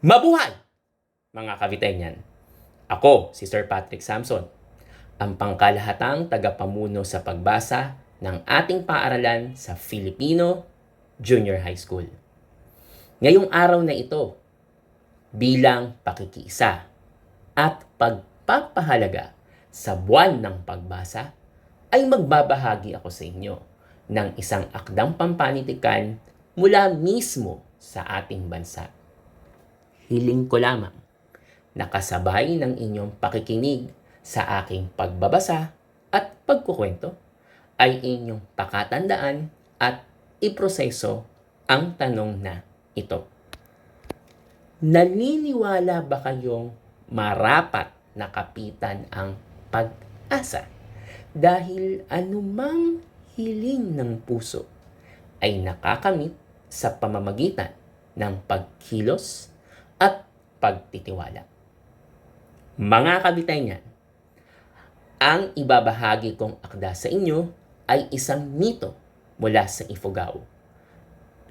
Mabuhay, mga Caviteñan! Ako, si Sir Patrick Samson, ang pangkalahatang tagapamuno sa pagbasa ng ating paaralan sa Filipino Junior High School. Ngayong araw na ito, bilang pakikiisa at pagpapahalaga sa buwan ng pagbasa, ay magbabahagi ako sa inyo ng isang akdang pampanitikan mula mismo sa ating bansa. Hiling ko lamang nakasabay ng inyong pakikinig sa aking pagbabasa at pagkukwento ay inyong pakatandaan at iproseso ang tanong na ito. Naniniwala ba kayong marapat na kapitan ang pag-asa dahil anumang hiling ng puso ay nakakamit sa pamamagitan ng pagkilos at pagtitiwala? Mga Caviteñan, ang ibabahagi kong akda sa inyo ay isang mito mula sa Ifugao.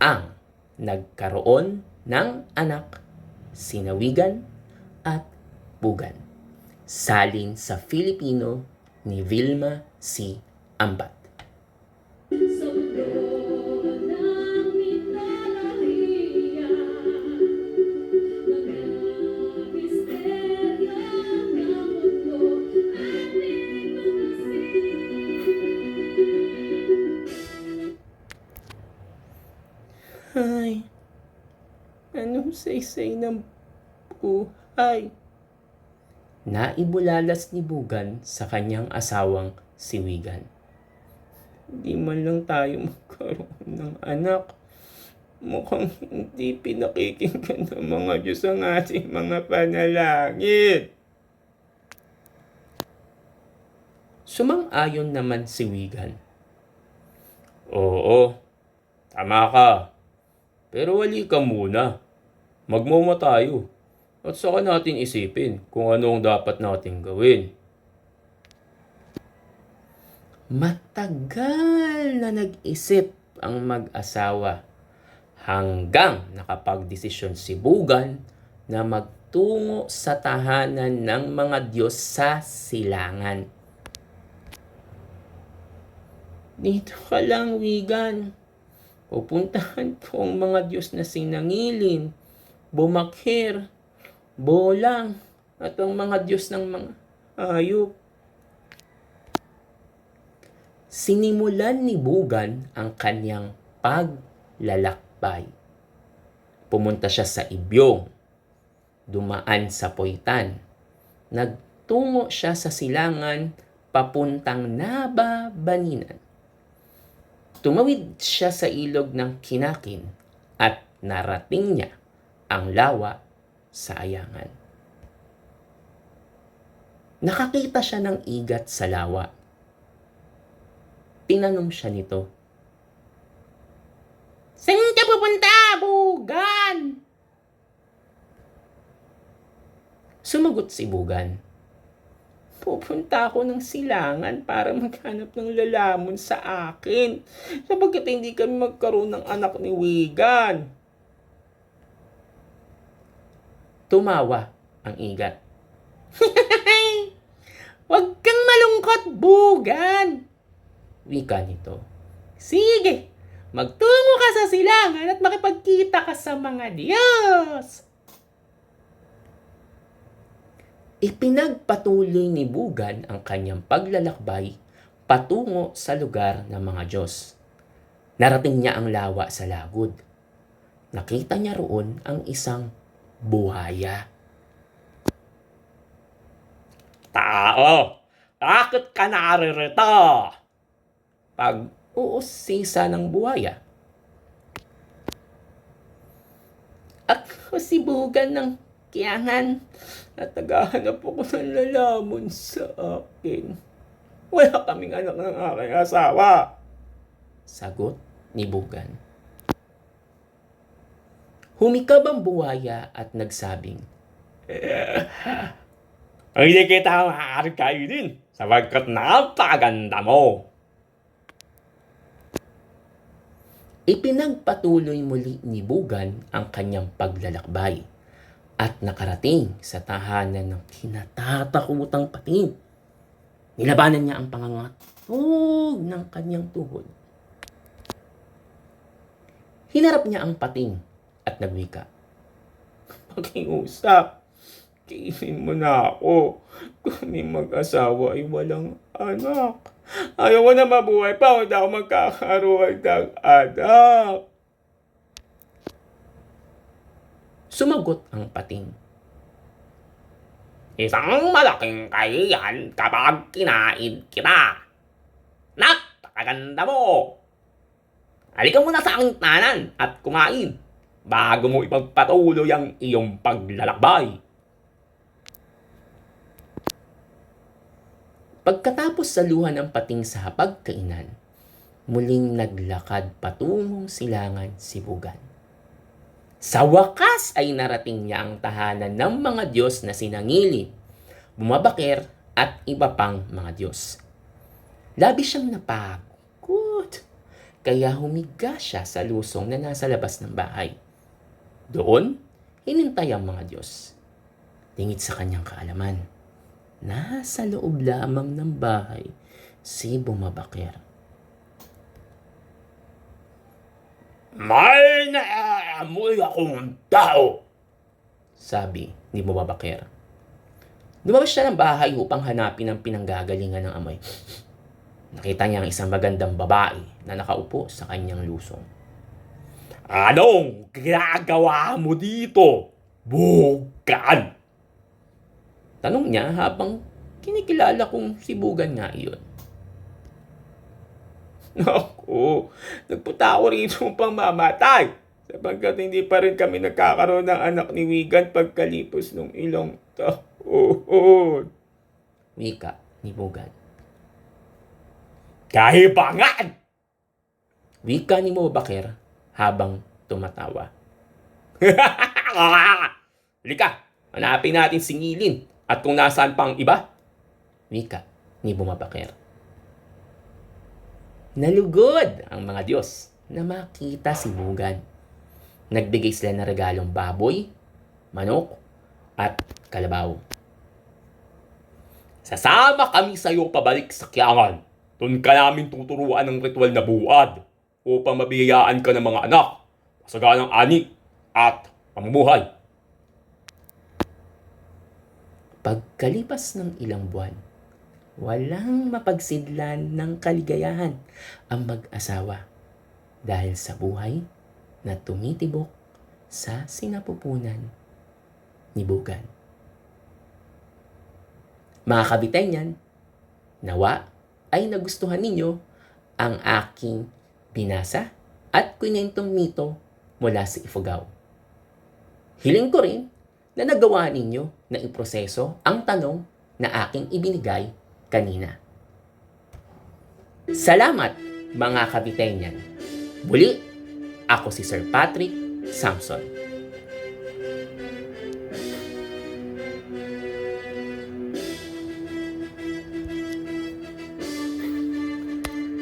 Ang nagkaroon ng anak, sinawigan at bugan. Salin sa Filipino ni Vilma C. Ambat. Ay, anong saysay ng buhay? Naibulalas ni Bugan sa kanyang asawang si Wigan. Di man lang tayo magkaroon ng anak. Mukhang hindi pinakikinggan ng mga Diyos ang ating mga panalangin. Sumang-ayon naman si Wigan. Oo, tama ka. Pero wali ka muna. Magmoma tayo. At saka natin isipin kung ano ang dapat natin gawin. Matagal na nag-isip ang mag-asawa hanggang nakapagdesisyon si Bugan na magtungo sa tahanan ng mga Diyos sa silangan. Dito ka lang, Wigan. Pupuntahan ko ang mga Diyos na sinangilin, bumakhir, bolang, at ang mga Diyos ng mga hayop. Sinimulan ni Bugan ang kanyang paglalakbay. Pumunta siya sa Ibyong, dumaan sa Poitan, nagtungo siya sa silangan papuntang Nababaninan. Tumawid siya sa ilog ng Kinakin at narating niya ang lawa sa Ayangan. Nakakita siya ng igat sa lawa. Tinanong siya nito, "Saan ka pupunta, Bugan?" Sumagot si Bugan, "Pupunta ako ng silangan para maghanap ng lalamon sa akin, sapagkat hindi kami magkaroon ng anak ni Wigan." Tumawa ang igat. "Huwag kang malungkot, Bugan," wika nito. "Sige, magtungo ka sa silangan at makipagkita ka sa mga Diyos." Ipinagpatuloy ni Bugan ang kanyang paglalakbay patungo sa lugar ng mga Diyos. Narating niya ang lawa sa lagod. Nakita niya roon ang isang buhaya. "Tao, bakit ka naririto?" Pag-uusisa ng buhaya. "Ako si Bugan ng Kiangan at naghahanap ako ng lalamon sa akin. Wala kaming anak ng aking asawa," sagot ni Bugan. Humikab ang buhaya at nagsabing, "Hindi kita maaaring kainin sapagkat napakaganda mo." Ipinagpatuloy muli ni Bugan ang kanyang paglalakbay. at nakarating sa tahanan ng kinatatakutang pating. Nilabanan niya ang pangangatog ng kanyang tuhod. Hinarap niya ang pating at nagwika. Pakiusap, kainin mo na ako. Kami mag-asawa ay walang anak. Ayaw ko na mabuhay pa kung ako magkakaroon ng anak. Sumagot ang pating. Isang malaking kahiyan kapag kinain kita. Napakaganda mo! Halika muna sa aking tahanan at kumain bago mo ipagpatuloy ang iyong paglalakbay. Pagkatapos saluhan ng pating sa hapagkainan, muling naglakad patungong silangan si Bugan. Sa wakas ay narating niya ang tahanan ng mga Diyos na sinangilin, bumabakir at iba pang mga Diyos. Labis siyang napagod, kaya humiga siya sa lusong na nasa labas ng bahay. Doon, hinintay ang mga Diyos. Tingit sa kanyang kaalaman, nasa loob lamang ng bahay si bumabakir. May naamoy akong tao, sabi ni bumabakir. Lumabas siya ng bahay upang hanapin ang pinanggagalingan ng amoy. Nakita niya ang isang magandang babae na nakaupo sa kanyang lusong. Anong ginagawa mo dito, Bugan? Tanong niya habang kinikilala kong si Bugan nga iyon. Naku, nagpunta ako rito upang mamatay sapagkat hindi pa rin kami nagkakaroon ng anak ni Wigan pagkalipos ng ilang taon. Wika ni Bugan. Kahibangan! Wika ni Bumabakir habang tumatawa. Halika, hanapin natin si Ngilin at kung nasaan pang iba. Wika ni Bumabakir. Nalugod ang mga Diyos na makita si Bugan. Nagbigay sila ng regalong baboy, manok, at kalabaw. Sasama kami sa iyo pabalik sa Kiangan. Doon ka namin tuturuan ng ritual na buwad upang mabiyayaan ka ng mga anak, masaganang ani, at pamumuhay. Pagkalipas ng ilang buwan, walang mapagsidlan ng kaligayahan ang mag-asawa dahil sa buhay na tumitibok sa sinapupunan ni Bugan. Mga kabitenyan, nawa ay nagustuhan ninyo ang aking binasa at kwentong mito mula sa Ifugao. Hiling ko rin na nagawa ninyo na iproseso ang tanong na aking ibinigay kanina. Salamat mga kabitenyan. Muli, ako si Sir Patrick Samson.